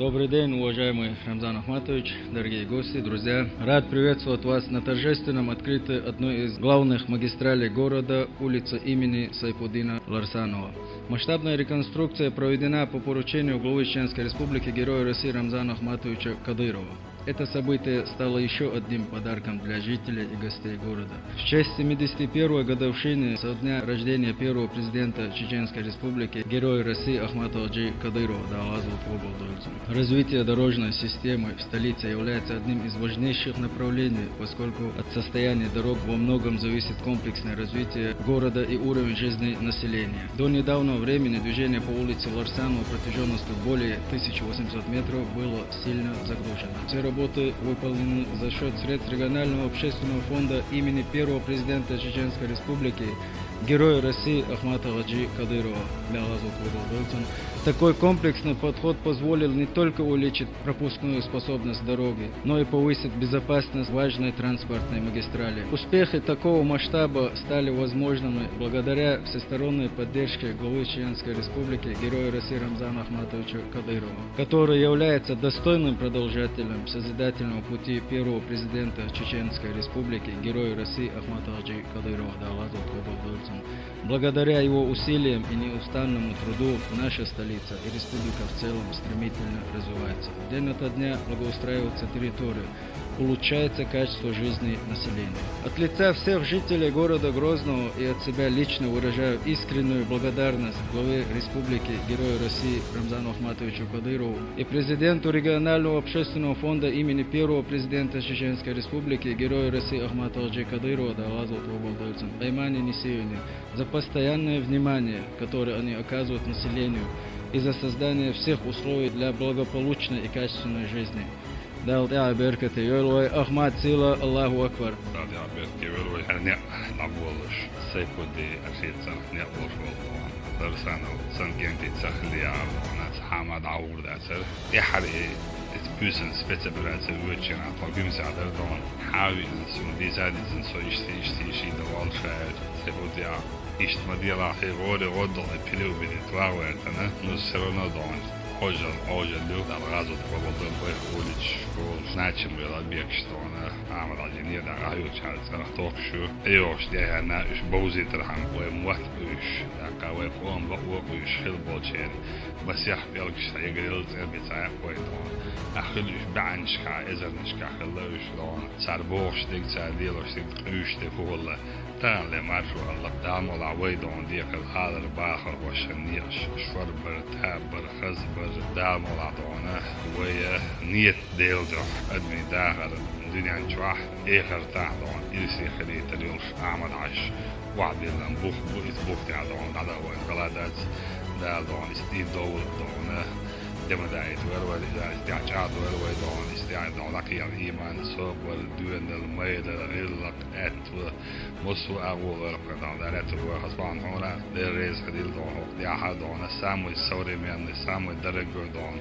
Добрый день, уважаемый Рамзан Ахматович, дорогие гости, друзья. Рад приветствовать вас на торжественном открытии одной из главных магистралей города, улица имени Сайфуддина Ларсанова. Масштабная реконструкция проведена по поручению главы Чеченской Республики, Героя России Рамзана Ахматовича Кадырова. Это событие стало еще одним подарком для жителей и гостей города. В честь 71-й годовщины со дня рождения первого президента Чеченской Республики, Героя России Ахмата Хаджи Кадырова, развитие дорожной системы в столице является одним из важнейших направлений, поскольку от состояния дорог во многом зависит комплексное развитие города и уровень жизни населения. До недавнего времени движение по улице Ларсанова протяженностью более 1800 метров было сильно загружено. Все работы выполнены за счет средств регионального общественного фонда имени первого президента Чеченской Республики, Героя России Ахмата Хаджи Кадырова. Такой комплексный подход позволил не только увеличить пропускную способность дороги, но и повысить безопасность важной транспортной магистрали. Успехи такого масштаба стали возможными благодаря всесторонней поддержке главы Чеченской Республики, Героя России Рамзана Ахматовича Кадырова, который является достойным продолжателем созидательного пути первого президента Чеченской Республики, Героя России Ахмата Хаджи Кадырова. Благодаря его усилиям и неустанному труду наша столица и республика в целом стремительно развивается. День ото дня благоустраивается территория, улучшается качество жизни населения. От лица всех жителей города Грозного и от себя лично выражаю искреннюю благодарность главе республики, Герою России Рамзану Ахматовичу Кадырову и президенту регионального общественного фонда имени первого президента Чеченской Республики, Героя России Ахмата Хаджи Кадырова, Аймане Несиевне, за постоянное внимание, которое они оказывают населению, и за создание всех условий для благополучной и качественной жизни. دال بركة يولوي أحمد سيلا الله أكبر. دال بركة يولوي أنا نقولش سيفودي أشيد سنة نقولش درسنا سنجنتي تسخلي أنا حمد عور داسر يحري بيسن سبتة براسة وجهنا طبيعي سعدر دون حاوي إنسان دي زادي إنسان يشتي دوال شاعر سيفودي إشت مديلا في غوري غدل بيلو بيتواوي أنا نسرنا دون Ođer ljud, ali razvod probodom koje ulič, značim bila bijek što ona amra nije da rajuća, ali tokšu, još gdje je na už bozi trham, koje muat už, da kao je on ba uoku už hilbočen, bas jah belkšta je gril cebica je koje to, a hil už bančka, ezernička, hil už don, car boš dig car dilo štig už te fuhle, تان لمارشو الله دامو العويدون ديك الحاضر باخر وشنيش شوربر تابر خزبر دامو العدونة ويا نيت ديلجو ادمي داخر الدنيا نشوح اخر تاعدون إلسي خليت اليوش اعمل عش وعد يلن بوخ بوئت بوخ تاعدون على وين غلادات دالدون استيد دول دونه دم دايت وروي استعجاد وروي دون استعجاد لقي الإيمان صبر دون الميد الغلق أت ومسو أقول قدام دارت وخصبان هنا دريز خديل دون دي أحد دون السامو السوري من السامو الدرج دون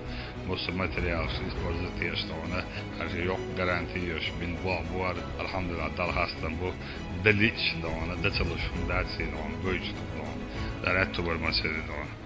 مسو ماتريال سبورتيش دون هذي يوم garantiيش من بوار الحمد لله دال هاستن بو دليش دون دتلوش داتسي دون بوج دون دارت وبرمسي دون